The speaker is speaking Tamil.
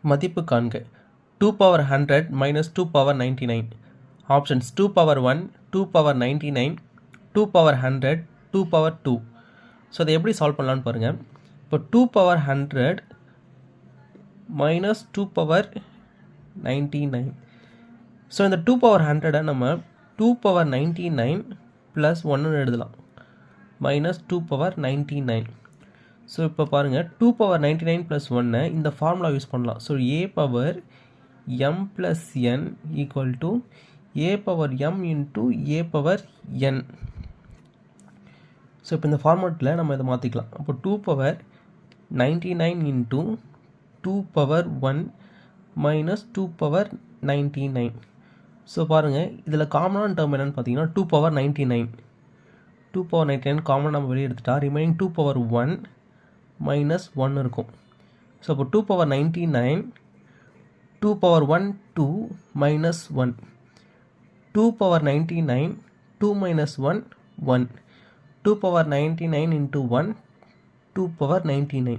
மதிப்பு காண்க 2 power 100 minus 2 power 99. Options 2 power 1, 2 power 99, 2 power 100, 2 power 2. So அதை எப்படி சால்வ் பண்ணலான்னு பாருங்கள். இப்போ 2 பவர் 100 மைனஸ் 2 பவர் 99. ஸோ இந்த 2 பவர் 100 நம்ம 2 பவர் 99 ப்ளஸ் 1 எழுதலாம், மைனஸ் 2 பவர் 99. ஸோ இப்போ பாருங்கள் 2 பவர் 99 ப்ளஸ் 1 இந்த ஃபார்முலா யூஸ் பண்ணலாம். So a power M plus n equal to a power M into a power n. So இப்போ இந்த ஃபார்மேட்டில் நம்ம இதை மாற்றிக்கலாம். அப்போ 2 power 99 into 2 power 1 minus 2 power 99. So பாருங்கள் இதில் காமனான டேர்ம் என்னென்னு பார்த்தீங்கன்னா 2 பவர் 99. 2 பவர் 99 காமனாக நம்ம வெளியே எடுத்துட்டா ரிமைனிங் 2 பவர் 1 மைனஸ் 1 இருக்கும். ஸோ அப்போ 2 power 99, 2 power 1 2 minus 1, 2 power 99, 2 minus 1 1, 2 power 99 into 1 2 power 99.